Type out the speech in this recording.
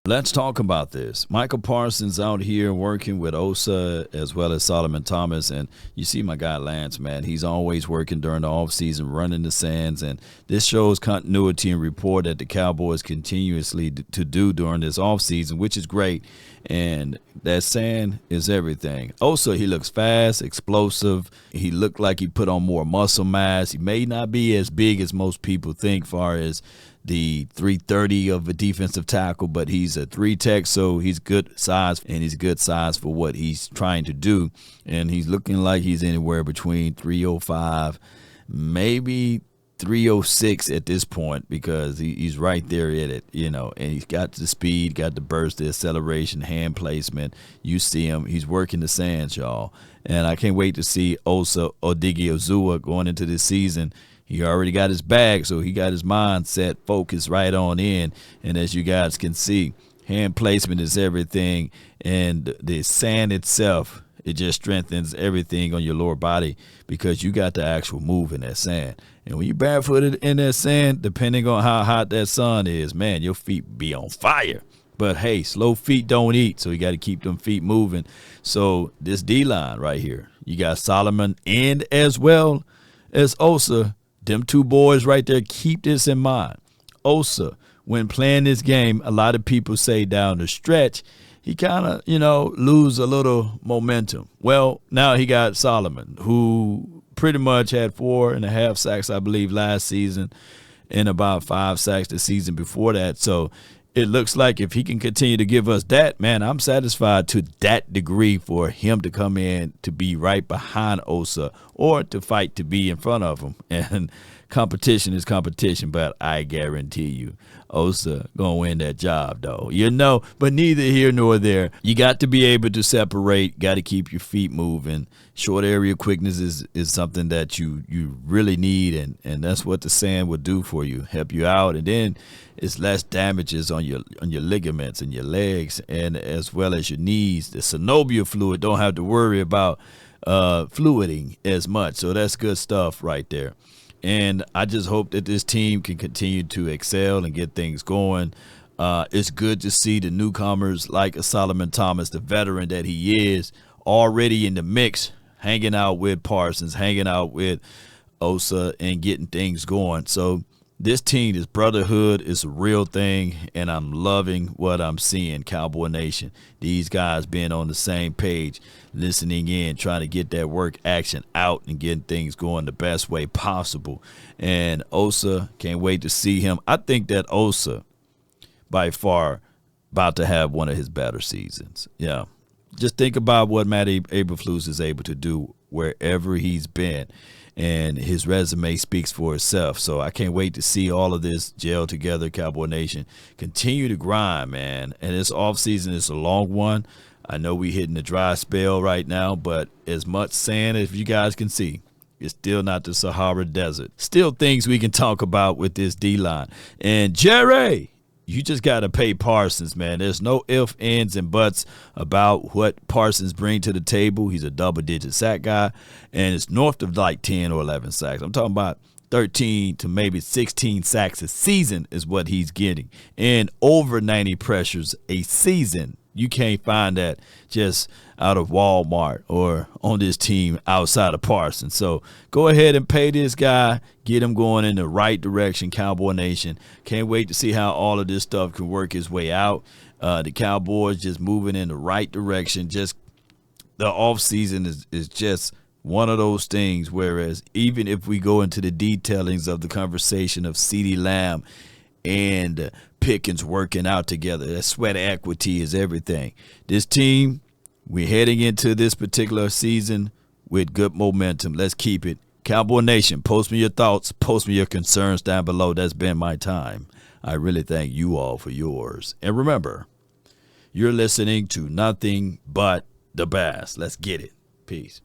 Let's talk about this. Micah Parsons out here working with Osa as well as Solomon Thomas. And you see my guy Lance, man. He's always working during the offseason, running the sands. And this shows continuity and rapport that the Cowboys continuously to do during this offseason, which is great. And that sand is everything. Osa, he looks fast, explosive. He looked like he put on more muscle mass. He may not be as big as most people think far as the 330 of a defensive tackle, but he's a 3-tech, so he's good size, and he's good size for what he's trying to do. And he's looking like he's anywhere between 305, maybe 306 at this point, because he's right there at it, and he's got the speed, got the burst, the acceleration, hand placement. You see him. He's working the sands, y'all. And I can't wait to see Osa Odighizuwa going into this season. He already got his bag, so he got his mindset focused right on in. And as you guys can see, hand placement is everything. And the sand itself, it just strengthens everything on your lower body because you got the actual move in that sand. And when you're barefooted in that sand, depending on how hot that sun is, man, your feet be on fire. But, hey, slow feet don't eat, so you got to keep them feet moving. So this D-line right here, you got Solomon and as well as Osa. Them two boys right there, keep this in mind. Osa, when playing this game, a lot of people say down the stretch, he kind of, lose a little momentum. Well, now he got Solomon, who pretty much had 4.5 sacks, I believe, last season and about 5 sacks the season before that. So it looks like if he can continue to give us that, man, I'm satisfied to that degree for him to come in to be right behind Osa or to fight to be in front of him. And competition is competition, but I guarantee you Osa going to win that job, though. But neither here nor there. You got to be able to separate, got to keep your feet moving. Short area quickness is something that you really need, and that's what the sand will do for you, help you out. And then it's less damages on your ligaments and your legs and as well as your knees. The synovial fluid don't have to worry about fluiding as much. So that's good stuff right there. And I just hope that this team can continue to excel and get things going. It's good to see the newcomers like a Solomon Thomas, the veteran that he is, already in the mix, hanging out with Parsons, hanging out with Osa, and getting things going. So this team, this brotherhood is a real thing, and I'm loving what I'm seeing, Cowboy Nation. These guys being on the same page, listening in, trying to get that work action out and getting things going the best way possible. And Osa, can't wait to see him. I think that Osa, by far, about to have one of his better seasons. Yeah. Just think about what Matt Eberflus is able to do wherever he's been. And his resume speaks for itself. So I can't wait to see all of this gel together, Cowboy Nation. Continue to grind, man. And this offseason is a long one. I know we're hitting the dry spell right now, but as much sand as you guys can see, it's still not the Sahara Desert. Still things we can talk about with this D-line. And Jerry, you just got to pay Parsons, man. There's no ifs, ands, and buts about what Parsons brings to the table. He's a double-digit sack guy, and it's north of like 10 or 11 sacks. I'm talking about 13 to maybe 16 sacks a season is what he's getting, and over 90 pressures a season. You can't find that just out of Walmart or on this team outside of Parsons. So go ahead and pay this guy, get him going in the right direction, Cowboy Nation. Can't wait to see how all of this stuff can work its way out. The Cowboys just moving in the right direction. Just the offseason is just one of those things, whereas even if we go into the detailings of the conversation of CeeDee Lamb and Pickens working out together, that sweat equity is everything. This team, we're heading into this particular season with good momentum. Let's keep it. Cowboy Nation, post me your thoughts, post me your concerns down below. That's been my time. I really thank you all for yours. And remember, you're listening to nothing but the best. Let's get it. Peace.